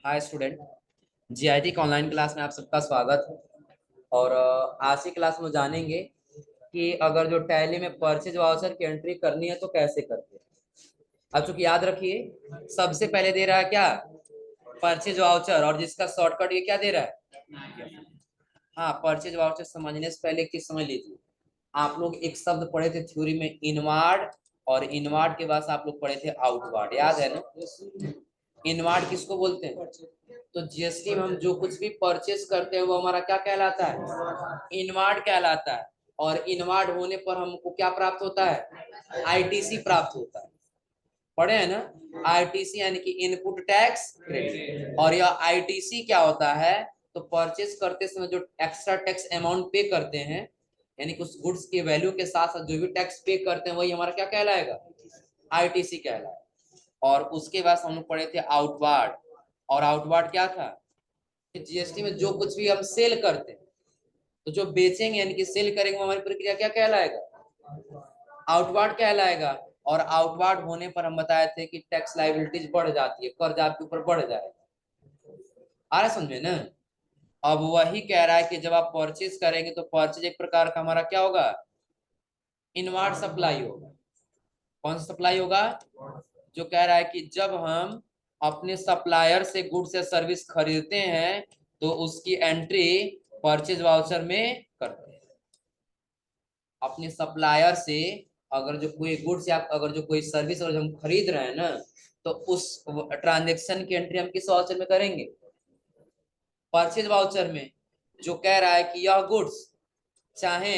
Hi student. GIT के online class में आप सबका स्वागत है। और आज की क्लास में जानेंगे कि अगर जो टैली में परचेज वाउचर की एंट्री करनी है तो कैसे करते हैं। अब चूंकि याद रखिए, सबसे पहले दे रहा है क्या, परचेज वाउचर, और जिसका शॉर्टकट ये क्या दे रहा है। हाँ, परचेज वाउचर समझने से पहले एक चीज समझ लीजिए। आप लोग एक शब्द पढ़े थे थ्योरी में, इनवार्ड, और इनवार्ड के बाद आप लोग पढ़े थे आउटवार्ड, याद है ना। इनवार्ड किसको बोलते हैं? तो जीएसटी में हम जो कुछ भी परचेस करते हैं वो हमारा क्या कहलाता है, इनवार्ड कहलाता है। और इनवार्ड होने पर हमको क्या प्राप्त होता है, आईटीसी प्राप्त होता है। पढ़े हैं ना, आईटीसी यानी कि इनपुट टैक्स क्रेडिट। और यह आईटीसी क्या होता है, तो परचेस करते समय जो एक्स्ट्रा टैक्स अमाउंट पे करते हैं, यानी कि उस गुड्स के वैल्यू के साथ साथ जो भी टैक्स पे करते हैं वही हमारा क्या कहलाएगा, आईटीसी कहलाएगा। और उसके बाद हम लोग पढ़े थे आउटवार्ड। और आउटवार्ड क्या था, जीएसटी में जो कुछ भी हम सेल करते हैं, तो जो बेचेंगे यानी कि सेल करेंगे वो हमारी प्रक्रिया क्या कहलाएगा, आउटवार्ड कहलाएगा। और आउटवार्ड होने पर हम बताए थे कि टैक्स लाइबिलिटीज बढ़ जाती है, कर्ज आपके ऊपर बढ़ जाएगा। आ रहा समझे ना। अब वही कह रहा है कि जब आप परचेज करेंगे तो परचेज एक प्रकार का हमारा क्या होगा, इनवार्ड सप्लाई होगा। कौन सा सप्लाई होगा, जो कह रहा है कि जब हम अपने सप्लायर से गुड्स या सर्विस खरीदते हैं तो उसकी एंट्री परचेज वाउचर में करते हैं। अपने सप्लायर से अगर जो कोई गुड्स या अगर जो कोई सर्विस अगर हम खरीद रहे हैं ना, तो उस ट्रांजेक्शन की एंट्री हम किस वाउचर में करेंगे, परचेज वाउचर में। जो कह रहा है कि यह गुड्स चाहे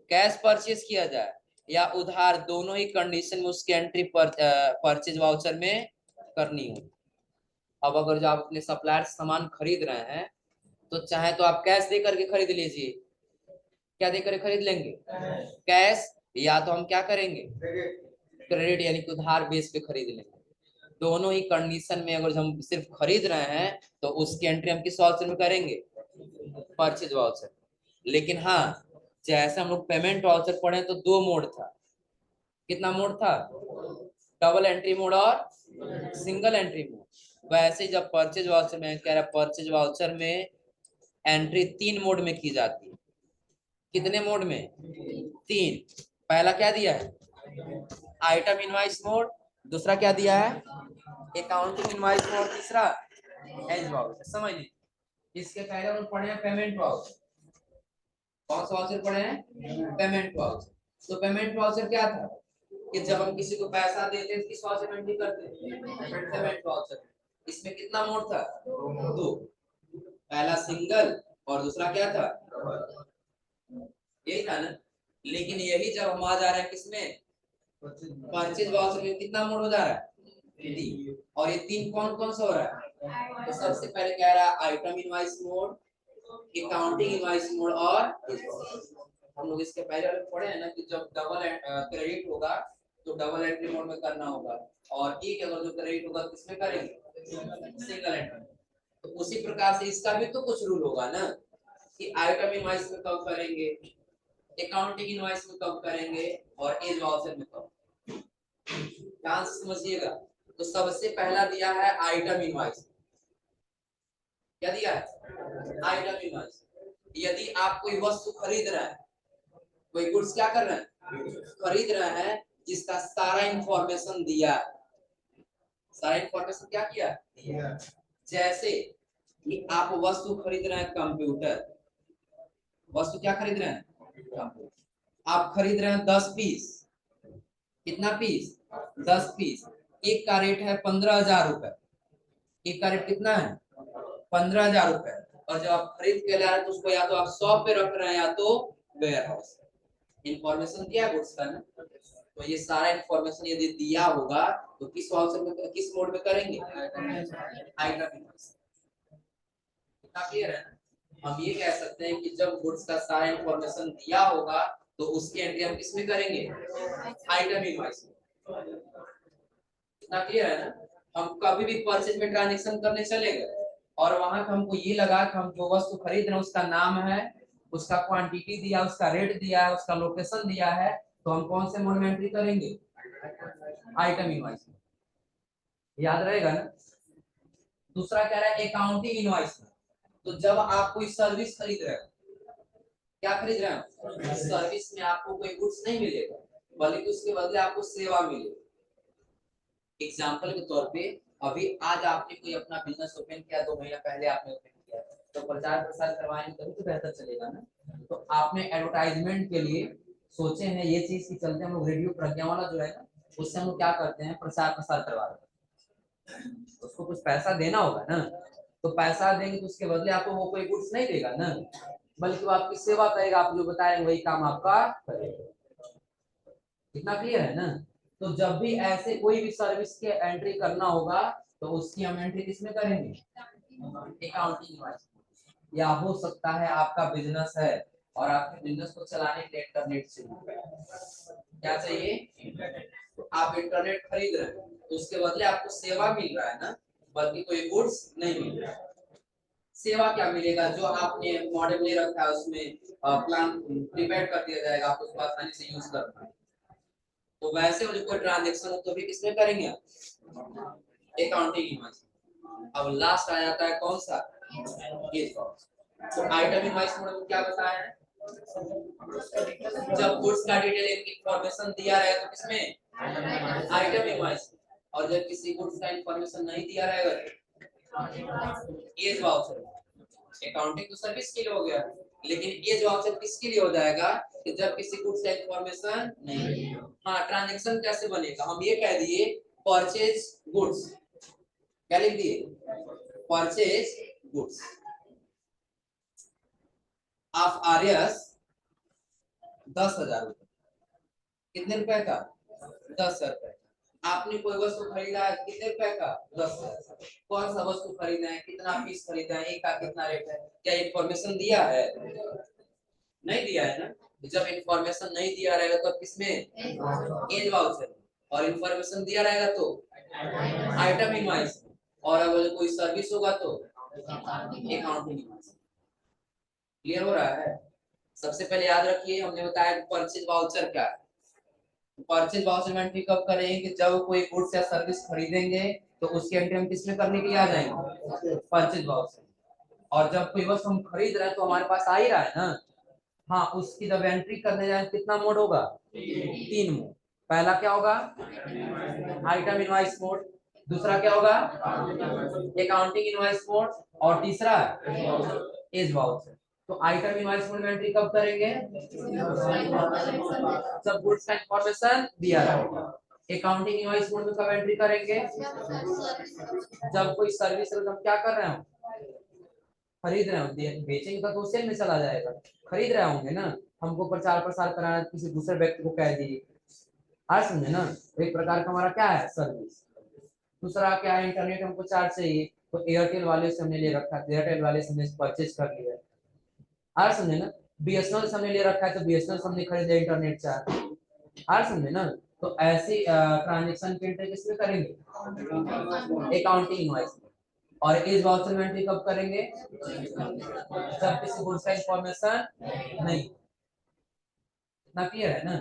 कैश परचेज किया जाए या उधार, दोनों ही कंडीशन में उसकी एंट्री परचेज वाउचर में करनी हो। अब अगर जो आप अपने सप्लायर से सामान खरीद रहे हैं तो चाहे तो आप कैश दे करके खरीद लीजिए। क्या दे करके खरीद लेंगे, कैश, या तो हम क्या करेंगे, क्रेडिट यानी कि उधार बेस पे खरीद लेंगे। दोनों ही कंडीशन में अगर हम सिर्फ खरीद रहे हैं तो उसकी एंट्री हम किस वाउचर में करेंगे, परचेज वाउचर। लेकिन हाँ, जैसे हम लोग पेमेंट वाउचर पढ़े तो दो मोड था। कितना मोड था, डबल एंट्री मोड और सिंगल एंट्री मोड। वैसे जब परचेज वाउचर में कह रहा है, परचेज वाउचर में एंट्री तीन मोड में की जाती है। कितने मोड में, तीन। पहला क्या दिया है, आइटम इनवाइस मोड। दूसरा क्या दिया है, अकाउंटिंग इनवाइस मोड। तीसरा एज वाउचर। समझ लीजिए, इसके पहले हम पढ़े हैं पेमेंट वाउचर। कौन सा वाउचर पढ़े हैं, पेमेंट वाउचर। तो पेमेंट वाउचर क्या था, कि जब हम किसी को पैसा देते हैं किस वाउचर में एंट्री करते हैं, पेमेंट वाउचर। इसमें कितना मोड था, दो। पहला सिंगल और दूसरा क्या था, यही था ना। लेकिन यही जब हम आ जा रहे हैं किसमें, परचेज वाउचर में, कितना मोड हो जा रहा है, तीन। और ये तीन कौन कौन सा हो रहा है, तो सबसे पहले कह रहा है item invoice mode, accounting invoice mode और हम लोग इसके पहले वाले पढ़े हैं ना कि जब डबल क्रेडिट होगा तो डबल एंट्री मोड में करना होगा, और एक अगर जो क्रेडिट होगा किसमें करेंगे, सिंगल एंट्री। तो उसी प्रकार से इसका भी तो कुछ रूल होगा ना, कि आइटम इनवाइस में कब करेंगे, अकाउंटिंग इनवाइस में कब करेंगे, और एज वाउचर में कब। ध्यान से समझिएगा। तो सबसे पहला दिया है आइटम इनवाइस। क्या दिया है, आइटम इनवाइस। यदि आप कोई वस्तु खरीद रहे हैं, कोई गुड्स क्या कर रहे हैं, खरीद रहे हैं, जिसका सारा इंफॉर्मेशन दिया, सारा इंफॉर्मेशन क्या किया, जैसे कि आप वस्तु खरीद रहे हैं कंप्यूटर, वस्तु क्या खरीद रहे हैं, कंप्यूटर। आप खरीद रहे हैं 10 पीस। कितना पीस, 10 पीस। एक का रेट है 15,000 रुपए। एक का रेट कितना है, 15,000 रुपए। और जब आप खरीद के ला रहे हैं तो उसको या तो आप शॉप पे रख रहे हैं या तो वेयर हाउस। इंफॉर्मेशन दिया गुड्स का ना, तो ये सारा इंफॉर्मेशन यदि दिया होगा तो किस वाउचर में, किस मोड में करेंगे, आइटम इनवॉइस। कितना क्लियर है ना। हम ये कह सकते हैं कि जब गुड्स का सारा इंफॉर्मेशन दिया होगा तो उसकी एंट्री हम किस में करेंगे, आइटम इनवॉइस में। कितना क्लियर है ना। हम कभी भी परचेज में ट्रांजैक्शन करने चले गए और वहां हमको ये लगा कि हम जो वस्तु खरीद रहे हैं उसका नाम है, उसका क्वांटिटी दिया, उसका रेट दिया है, उसका लोकेशन दिया है, तो हम कौन से मोड में एंट्री करेंगे, आइटम इनवॉइस में। याद रहेगा ना। दूसरा कह रहा है अकाउंटिंग इनवॉइस। तो जब आप कोई सर्विस खरीद रहे हो, क्या खरीद रहे हो, सर्विस में आपको कोई गुड्स नहीं मिलेगा बल्कि उसके बदले आपको सेवा मिलेगी। एग्जाम्पल के तौर पे अभी आज आपने कोई अपना बिजनेस ओपन किया, 2 महीना पहले आपने ओपन किया, तो प्रचार प्रसार करवाएंगे तभी तो बेहतर चलेगा ना। तो आपने एडवर्टाइजमेंट के लिए सोचे हैं ये चीज की चलते हम लोग रेडियो प्रज्ञा वाला जो है ना, उससे हम लोग क्या करते हैं, प्रचार प्रसार करवा रहे हैं। उसको कुछ पैसा देना होगा ना, तो पैसा देंगे तो उसके बदले आपको वो कोई गुड्स नहीं देगा ना, बल्कि वो आपकी सेवा करेगा, आप जो बताएंगे वही काम आपका करेगा। इतना क्लियर है ना। तो जब भी ऐसे कोई भी सर्विस के एंट्री करना होगा तो उसकी हम एंट्री किसमें करेंगे, अकाउंटिंग में। या हो सकता है आपका बिजनेस है और आपके बिजनेस को चलाने के लिए इंटरनेट चाहिए, क्या चाहिए, तो आप इंटरनेट खरीद रहे हैं तो उसके बदले आपको सेवा मिल रहा है ना, बल्कि कोई गुड्स नहीं मिल रहा है। सेवा क्या मिलेगा, जो आपने मॉडल ले रखा है उसमें प्लान प्रीपेड कर दिया जाएगा, आपको उसको आसानी से यूज करना है। तो वैसे वाले कोई ट्रांजैक्शन हो तो भी किसमें करेंगे, अकाउंटिंग इनवॉइस। अब लास्ट आ जाता है कौन सा, तो आइटम इनवॉइस मोड में क्या बताया है, जब गुड्स का डिटेल इंफॉर्मेशन दिया रहेगा तो किसमें, आइटम इनवॉइस। और जब किसी गुड्स का इंफॉर्मेशन नहीं दिया रहेगा, एज वाउचर। अकाउंटिंग तो सर्विस के लिए हो गया, लेकिन एज वाउचर किसके लिए हो जाएगा, कि जब किसी गुड्स का इंफॉर्मेशन नहीं। हाँ, ट्रांजैक्शन कैसे बनेगा, हम ये कह दिए परचेज गुड्स, क्या लिख दिए, परचेज गुड्स ऑफ आर्यस 10,000 रुपए। कितने रुपए का, 10,000 रुपए। आपने कोई वस्तु खरीदा है कितने रुपए का, 10,000। कौन सा वस्तु खरीदा है, कितना पीस खरीदा है, एक का कितना रेट है, क्या इंफॉर्मेशन दिया है, नहीं दिया है ना। जब इंफॉर्मेशन नहीं दिया रहेगा तो किसमें, एज वाउचर। और इंफॉर्मेशन दिया रहेगा तो आइटम इनवॉइस। और अगर कोई सर्विस होगा तो अकाउंटिंग इनवॉइस। क्लियर हो रहा है। सबसे पहले याद रखिए हमने बताया परचेज वाउचर क्या है। परचेज वाउचर में एंट्री कब करेंगे, कि जब कोई गुड्स या सर्विस खरीदेंगे तो उसकी एंट्री हम किसमें करने के लिए आ जाएंगे, परचेज वाउचर। और जब कोई वस्तु हम खरीद रहे हैं तो हमारे पास आ ही रहा है ना, हाँ, उसकी जब एंट्री करने जाए कितना मोड होगा, 3 मोड। पहला क्या होगा, आइटम इनवॉइस मोड। दूसरा क्या होगा, अकाउंटिंग इनवॉइस मोड। और तीसरा एज वाउचर। तो आइटम इनवॉइस मोड में एंट्री कब करेंगे, जब गुड्स का इंफॉर्मेशन दिया रहेगा। अकाउंटिंग इनवॉइस मोड में कब एंट्री करेंगे, जब कोई सर्विस हम क्या कर रहे हो, खरीद रहे होंगे, बेचेंगे तो सेल में चला जाएगा, खरीद रहे होंगे ना, हमको प्रचार प्रसार कराना किसी दूसरे व्यक्ति को कह दीजिए, आज समझे ना। एक प्रकार का हमारा क्या है, सर्विस। दूसरा क्या है, इंटरनेट हमको चार्ज चाहिए तो एयरटेल वाले से हमने ले रखा है, एयरटेल वाले से हमने परचेज कर लिया, आज समझे ना। बीएसएनएल से हमने ले रखा है तो बीएसएनएल से हमने खरीदा इंटरनेट चार्ज, आज समझे ना। तो ऐसी ट्रांजेक्शन की एंट्री किसमें करेंगे, अकाउंटिंग इनवॉइस। और एज वाउचर में एंट्री कब करेंगे, जब किसी गुड्स का इंफॉर्मेशन नहीं। इतना क्लियर है ना।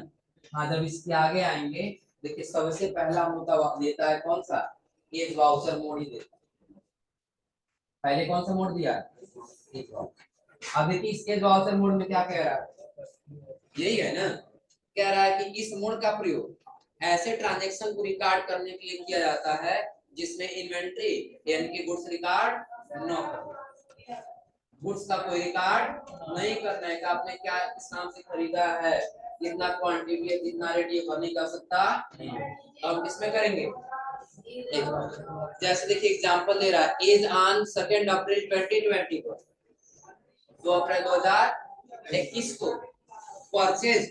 हाँ, जब इसके आगे आएंगे, देखिए सबसे पहला मुद्दा देता है कौन सा, एज वाउचर मोड ही देता है। पहले कौन सा मोड दिया, एज वाउचर। अब देखिए इस एज वाउचर मोड में क्या कह रहा है, यही है ना, कह रहा है कि इस मोड का प्रयोग ऐसे ट्रांजैक्शन को रिकॉर्ड करने के लिए किया जाता है जिसमें इन्वेंट्री यानी कि गुड्स रिकॉर्ड न हो। गुड्स का कोई रिकॉर्ड नहीं करना है कि आपने क्या किस नाम से खरीदा है, कितना क्वांटिटी है, कितना रेट, ये भरने की आवश्यकता नहीं। अब किसमें करेंगे, जैसे देखिए एग्जांपल दे रहा है, एज ऑन 2 अप्रैल 2020 को, 2 अप्रैल 2021 को purchase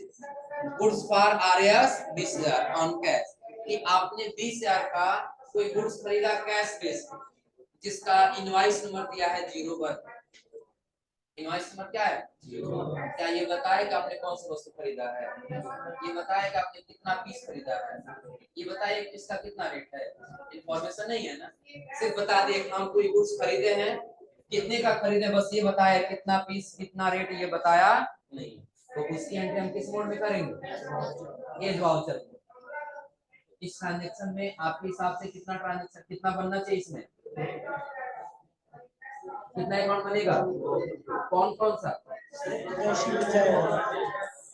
goods for RS 20,000 on cash, कि आपने 20,000 का कोई गुड्स खरीदा कैश बेस, जिसका इनवॉइस नंबर दिया है 01। इनवॉइस नंबर क्या है, क्या ये बताए कि आपने कौन सा वस्तु खरीदा है, ये बताए कि आपने कितना पीस खरीदा है, ये बताए इसका कितना रेट है, इंफॉर्मेशन नहीं है ना। सिर्फ बता दिए हम कोई गुड्स खरीदे हैं, कितने का खरीदे, बस ये बताया, कितना पीस कितना रेट ये बताया नहीं। तो उसकी एंट्री हम किस मोड में करेंगे, एज वाउचर। इस ट्रांजैक्शन में आपके हिसाब से कितना ट्रांजैक्शन कितना बनना चाहिए इसमें, कितना अकाउंट बनेगा? कौन कौन सा?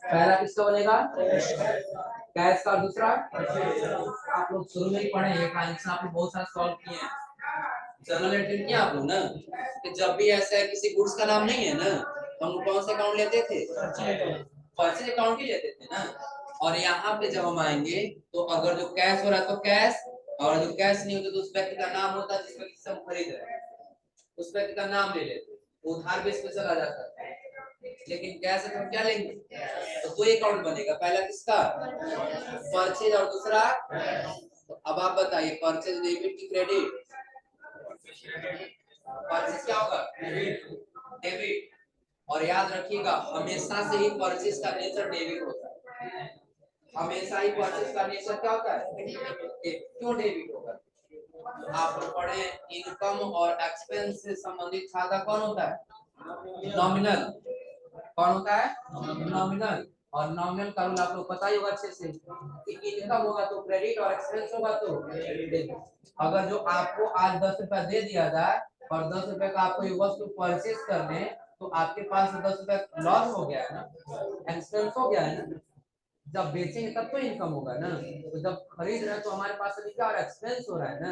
पहला किसका बनेगा? कैश का। दूसरा आप लोग शुरू में ही पढ़े हैं, ट्रांजेक्शन आप लोग बहुत सारा सॉल्व किए हैं, जर्नल एंट्री किया आप लोग ना, कि जब भी ऐसा है किसी गुड्स का नाम नहीं है ना, हम कौन सा अकाउंट लेते थे? परचेज अकाउंट ही लेते थे ना। और यहाँ पे जब हम आएंगे तो अगर जो कैश हो रहा है तो कैश, और जो कैश नहीं होता तो उस व्यक्ति का नाम होता है जिस व्यक्ति से हम खरीद रहे हैं, उस व्यक्ति का नाम ले लेते, उधार बेस पे चला जाता है। लेकिन कैश है तो हम क्या लेंगे? तो कोई अकाउंट बनेगा, पहला किसका? परचेज, और दूसरा? तो अब आप बताइए, परचेज डेबिट की क्रेडिट? परचेज क्या होगा? डेबिट। और याद रखिएगा हमेशा से ही परचेज का नेचर डेबिट होता है, हमेशा ही परचेज का नेचर क्या होता है? क्यों डेबिट होगा? आप पढ़े इनकम और एक्सपेंस से संबंधित खाता कौन होता है? नॉमिनल। कौन होता है? नॉमिनल। और नॉमिनल का रूल आप लोग पता ही होगा अच्छे से, कि इनकम होगा तो क्रेडिट और एक्सपेंस होगा तो डेबिट। अगर जो आपको आज 10 रुपया दे दिया जाए और 10 रुपए का आपको ये वस्तु परचेज करने, तो आपके पास 10 रुपया लॉस हो गया है ना, एक्सपेंस हो गया है ना। जब बेचेंगे तब तो इनकम होगा ना, तो जब खरीद रहे हैं तो हमारे पास अभी क्या एक्सपेंस हो रहा है ना।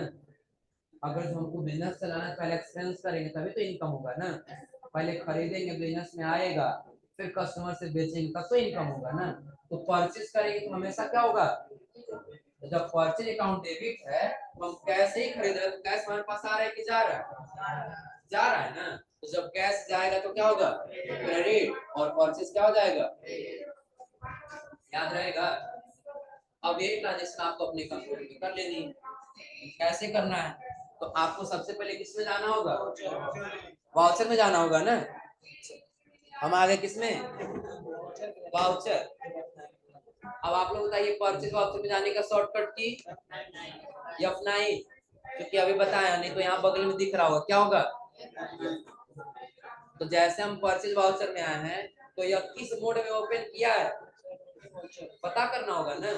अगर जो हमको बिजनेस चलाना है पहले एक्सपेंस करेंगे तभी तो इनकम होगा ना। पहले खरीदेंगे, बिजनेस में आएगा, फिर कस्टमर से बेचेंगे तब तो इनकम होगा ना। तो परचेज करेंगे तो हमेशा क्या होगा? तो जब परचेज अकाउंट डेबिट है तो हम कैश ही खरीद रहे हैं, तो कैश हमारे पास आ रहा है कि जा रहा है? जा रहा है ना। तो जब कैश जाएगा तो क्या होगा? क्रेडिट। और परचेज क्या हो जाएगा? याद रहेगा। अब ये ट्रांजेक्शन आपको अपने कंप्यूटर में कर लेनी है। कैसे करना है? तो आपको सबसे पहले किसमें जाना होगा? वाउचर में जाना होगा ना। हम आगे किसमें? वाउचर। अब आप लोग बताइए, परचेज वाउचर में जाने का शॉर्टकट की F9, क्योंकि अभी बताया नहीं तो यहाँ बगल में दिख रहा होगा, क्या होगा? तो जैसे हम परचेज वाउचर में आए हैं तो यह किस मोड में ओपन किया है पता करना होगा ना।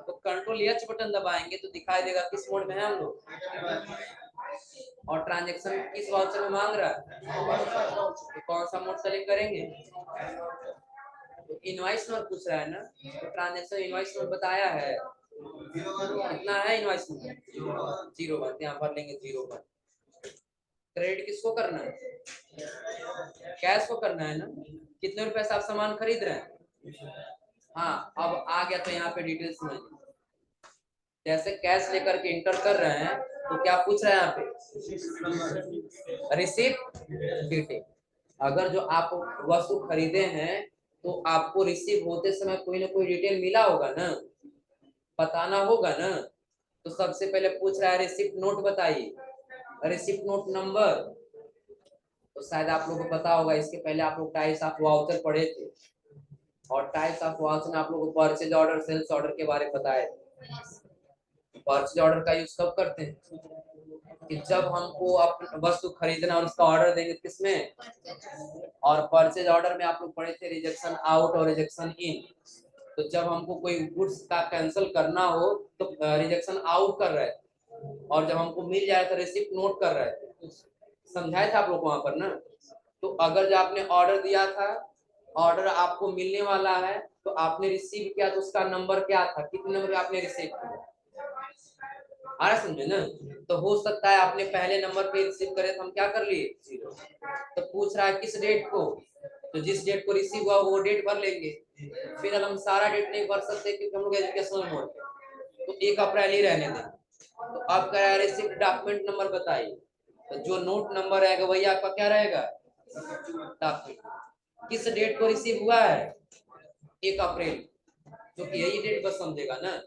तो कंट्रोल H बटन दबाएंगे तो दिखाई देगा किस मोड में है हम लोग, और ट्रांजैक्शन किस वाउचर में मांग रहा है, तो कौन सा मोड सेलेक्ट करेंगे? तो इनवॉइस नोट पूछ रहा है ना, तो ट्रांजैक्शन इनवॉइस नोट बताया है, कितना है इनवॉइस नोट? 0 यहाँ भर लेंगे 0। क्रेडिट किसको करना है? कैश को करना है ना। कितने रुपए से आप सामान खरीद रहे हैं? हाँ, अब आ गया तो यहाँ पे डिटेल्स में जैसे कैश लेकर के इंटर कर रहे हैं तो क्या पूछ रहा है यहाँ पे? Receipt detail. अगर जो आप वस्तु खरीदे हैं तो आपको रिसीव होते समय कोई ना कोई डिटेल मिला होगा ना, बताना होगा ना। तो सबसे पहले पूछ रहा है रिसिप्ट नोट बताइए, रिसिप्ट नोट नंबर। तो शायद आप लोगों को पता होगा, इसके पहले आप लोग टाइप्स ऑफ वाउचर पढ़े थे, और टाइप्स ऑफ वाउचर में आप लोगों को परचेज ऑर्डर, सेल्स ऑर्डर के बारे में बताया। परचेज ऑर्डर का यूज कब करते हैं? कि जब हमको अपनी वस्तु खरीदना और उसका ऑर्डर देंगे किसमें? और परचेज ऑर्डर में आप लोग पढ़े थे रिजेक्शन आउट और रिजेक्शन इन। तो जब हमको कोई गुड्स का कैंसिल करना हो तो रिजेक्शन आउट कर रहे थे, और जब हमको मिल जाए तो रिसिप्ट नोट कर रहे थे। समझाए थे आप लोग वहां पर ना। तो अगर जो आपने ऑर्डर दिया था, ऑर्डर आपको मिलने वाला है, तो आपने रिसीव किया तो उसका नंबर क्या था, कितने नंबर आपने रिसीव किया, आ रहा समझे ना। तो हो सकता है आपने पहले नंबर पे रिसीव करे तो हम क्या कर लिए 0। तो पूछ रहा है किस डेट को, तो जिस डेट को रिसीव हुआ वो डेट भर लेंगे। फिर हम सारा डेट नहीं भर सकते क्योंकि हम लोग एजुकेशनल मोड, तो 1 अप्रैल ही रहने दें। तो अब कह रहा है रिसिप्ट डॉक्यूमेंट नंबर बताइए, तो जो नोट नंबर रहेगा वही आपका क्या रहेगा, डॉक्यूमेंट। किस डेट को रिसीव हुआ है? 1 अप्रैल, क्योंकि यही डेट बस समझेगा ना।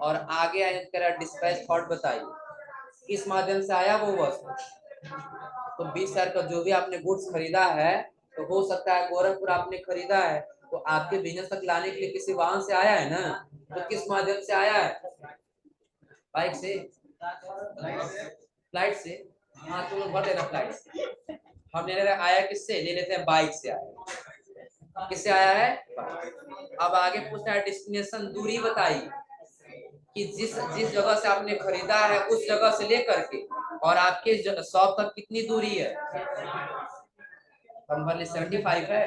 और आगे आए कह रहा डिस्पैच थॉट बताइए, किस माध्यम से आया वो वस्तु। तो 20,000 का जो भी आपने गुड्स खरीदा है, तो हो सकता है गोरखपुर आपने खरीदा है, तो आपके बिजनेस तक लाने के लिए किसी वाहन से आया है ना। तो किस माध्यम से आया है? बाइक से, फ्लाइट से। हाँ, तुम लोग भर देना फ्लाइट से। हम ले रहे आया किससे, ले लेते हैं बाइक से आया। किससे आया है? अब आगे पूछता है डेस्टिनेशन दूरी बताइए, कि जिस जिस जगह से आपने खरीदा है उस जगह से लेकर के और आपके शॉप तक कितनी दूरी है? हम भले 75 है,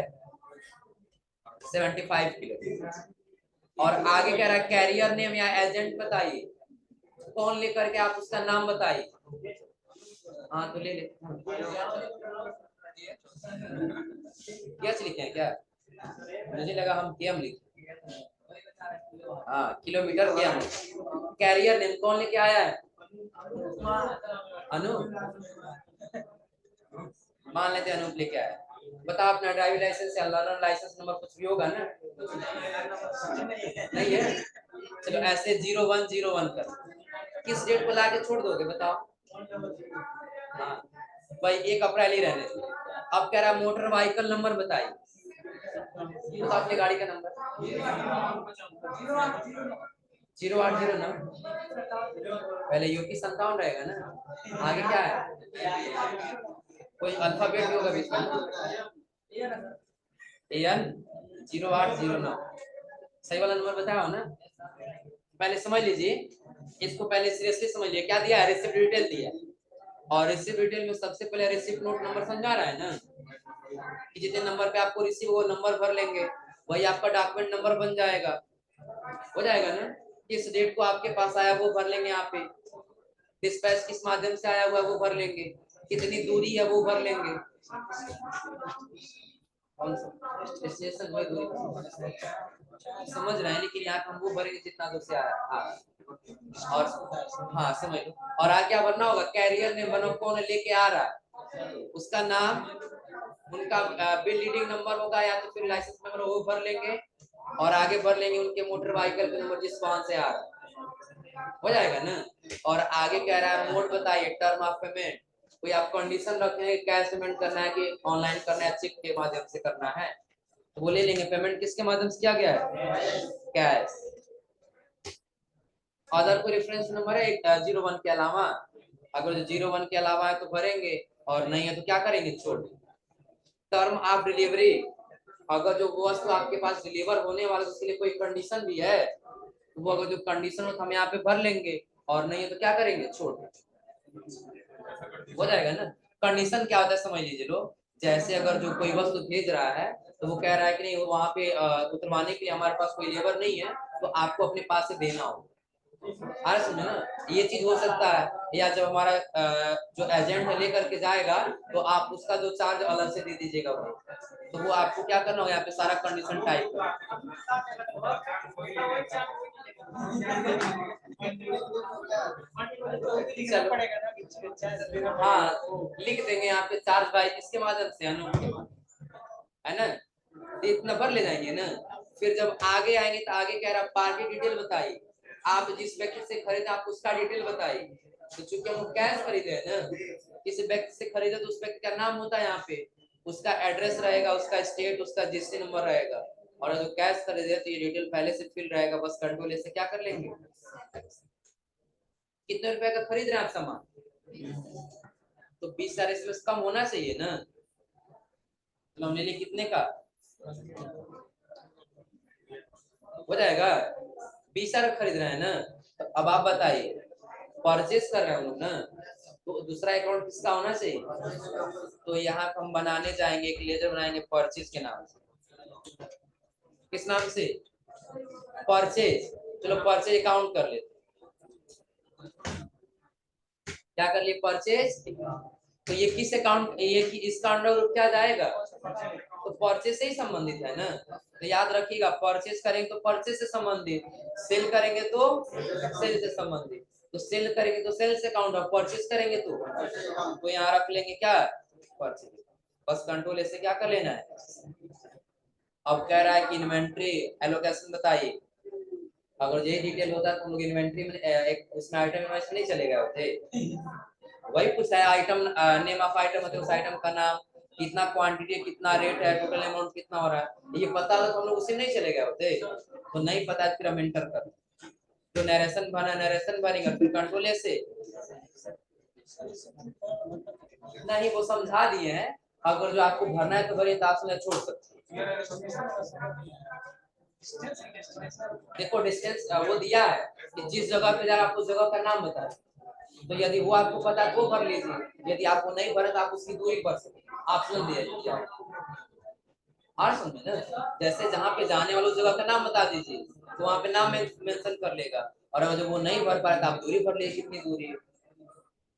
75 किलोमीटर। और आगे कह रहा है कैरियर नेम या एजेंट बताइए, कौन लेकर के आप उसका नाम बताइए। हाँ तो ले ले, क्या लिखे हैं क्या? मुझे लगा हम केम लिखे। हाँ किलोमीटर केम। कैरियर नेम कौन लेके आया है? अनु, मान लेते हैं अनूप लेके आया। बता अपना ड्राइविंग लाइसेंस या लर्नर लाइसेंस नंबर कुछ भी होगा ना? नहीं है। चलो ऐसे 0101 कर, किस डेट को लाके छोड़ दोगे बताओ? हाँ भाई 1 अप्रैल ही रहने दो। अब कह रहा मोटर व्हीकल नंबर बताइए, तो आपकी गाड़ी का नंबर 080 ना, पहले यूपी 57 रहेगा ना, आगे क्या है? कोई अल्फाबेट भी होगा बीच में, एन 0809, सही वाला नंबर बताया ना? पहले समझ लीजिए इसको, पहले सीरियसली समझ लिया क्या दिया है, रिसिप्ट डिटेल दिया है। और रिसिप्ट डिटेल में सबसे पहले रिसिप्ट नोट नंबर समझा रहा है ना, कि जितने नंबर पे आपको रिसीव वो नंबर भर लेंगे, वही आपका डॉक्यूमेंट नंबर बन जाएगा। हो जाएगा ना? किस डेट को आपके पास आया वो भर लेंगे यहाँ पे, डिस्पैच किस माध्यम से आया हुआ है वो भर लेंगे, कितनी दूरी है वो भर लेंगे। कौन सा स्टेशन वही दूरी समझ रहे हैं, लेकिन यहाँ हम वो भरेंगे जितना दूर से आया। और हाँ समझ लो। और आगे क्या भरना होगा, कैरियर ने बनो कौन लेके आ रहा है, उसका नाम, उनका बिल रीडिंग नंबर होगा या तो फिर लाइसेंस नंबर, वो भर लेंगे। और आगे भर लेंगे उनके मोटर व्हीकल का नंबर जिस वाहन से आ रहा है। हो जाएगा ना? और आगे कह रहा है मोड बताइए, टर्म ऑफ पेमेंट, कोई आप कंडीशन रखेंगे कैश पेमेंट करना है कि ऑनलाइन करना है, चेक के माध्यम से करना है, तो वो ले लेंगे। पेमेंट किसके माध्यम से किया गया है? कैश। अदर कोई रेफरेंस नंबर है 01 के अलावा? अगर 01 के अलावा है तो भरेंगे, और नहीं है तो क्या करेंगे, छोड़ देंगे। टर्म ऑफ डिलीवरी, अगर जो वस्तु आपके पास डिलीवर होने वाला उसके लिए कोई कंडीशन भी है, तो वो अगर जो कंडीशन हो तो हम यहाँ पे भर लेंगे, और नहीं है तो क्या करेंगे, छोड़ देंगे। हो जाएगा ना? कंडीशन क्या होता है समझ लीजिए लोग, जैसे अगर जो कोई वस्तु भेज रहा है तो वो कह रहा है कि नहीं वहाँ पे उतरवाने के लिए हमारे पास कोई लेबर नहीं है, तो आपको अपने पास से देना होगा। अरे सुनो ना, ये चीज हो सकता है, या जब हमारा जो एजेंट है लेकर के जाएगा तो आप उसका जो चार्ज अलग से दे दीजिएगा वो, तो वो आपको क्या करना होगा, यहाँ पे सारा कंडीशन टाइप हाँ लिख देंगे यहाँ पे, चार्ज बाई किसके माध्यम से, अनूप के माध्यम, है ना? इतना भर ले जाएंगे ना। फिर जब आगे आएंगे तो आगे कह रहा पार्टी डिटेल बताइए, आप जिस व्यक्ति से खरीदे आप उसका डिटेल बताइए। तो चूंकि हम कैश खरीदे हैं ना, किसी व्यक्ति से खरीदे तो उस व्यक्ति का नाम होता है यहाँ पे, उसका एड्रेस रहेगा, उसका स्टेट, उसका जीएसटी नंबर रहेगा। और जो कैश खरीदे तो ये डिटेल पहले से फिल रहेगा, बस कंट्रोल से क्या कर लेंगे। कितने रुपए का खरीद रहे हैं आप सामान, तो 20,000 इसमें कम होना चाहिए ना। तो हमने लिए कितने का, हो जाएगा 20,000 खरीद रहे हैं ना। तो अब आप बताइए, परचेस कर रहे हैं ना, तो दूसरा अकाउंट किसका होना चाहिए। तो यहाँ हम बनाने जाएंगे, एक लेजर बनाएंगे परचेस के नाम से। किस नाम से, परचेज। चलो परचेज अकाउंट कर लेते, क्या कर लिए, परचेज। तो ये किस अकाउंट, ये इसका अंडर क्या जाएगा, तो परचेज से ही संबंधित है ना। तो याद रखिएगा, परचेज करेंगे तो परचेज से संबंधित, सेल करेंगे तो सेल से संबंधित, तो सेल करेंगे तो सेल से अकाउंट, और परचेज करेंगे तो यहाँ रख लेंगे क्या, परचेज। बस कंट्रोल ऐसे क्या कर लेना है। अब कह रहा है कि इन्वेंट्री एलोकेशन बताइए, अगर ये डिटेल होता तो हम लोग इन्वेंट्री में एक उसमें आइटम में नहीं चले गए होते। वही पूछा है, आइटम नेम ऑफ आइटम मतलब उस आइटम का नाम, कितना क्वांटिटी, कितना रेट है, टोटल अमाउंट कितना हो रहा है, ये पता हो तो हम लोग उसे नहीं चले गए होते। तो नहीं पता है फिर हम एंटर कर, तो नरेशन भरना, नरेशन भरेंगे, फिर कंट्रोल से नहीं, वो समझा दिए हैं। अगर जो आपको भरना है तो भरिए, तो आप छोड़ सकते हैं। देखो डिस्टेंस वो दिया है कि जिस जगह पे जा रहा है आप उस जगह का नाम बताएं। तो यदि वो आपको पता है तो वो भर लीजिए, यदि आपको नहीं भरे तो आप उसकी दूरी भर सकते, ऑप्शन दिया जाए। और समझे ना, जैसे जहाँ पे जाने वाले उस जगह का नाम बता दीजिए, तो वहाँ पे नाम मेंशन कर लेगा, और अगर जब वो नहीं भर पाए तो आप दूरी भर लीजिए, कितनी दूरी है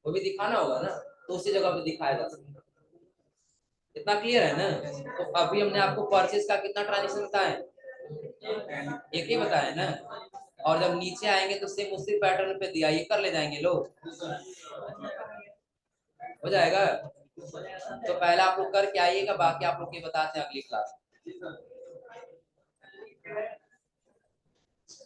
वो भी दिखाना होगा ना, तो उसी जगह पे दिखाया जा सकता है। इतना क्लियर है ना? तो अभी हमने आपको परचेज का कितना ट्रांजेक्शन बताया, एक ही बताया ना। और जब नीचे आएंगे तो सेम उसी पैटर्न पे दिया, ये कर ले जाएंगे लोग, हो जाएगा। तो पहले आप लोग करके आइएगा, बाकी आप लोग के बताते हैं अगली क्लास।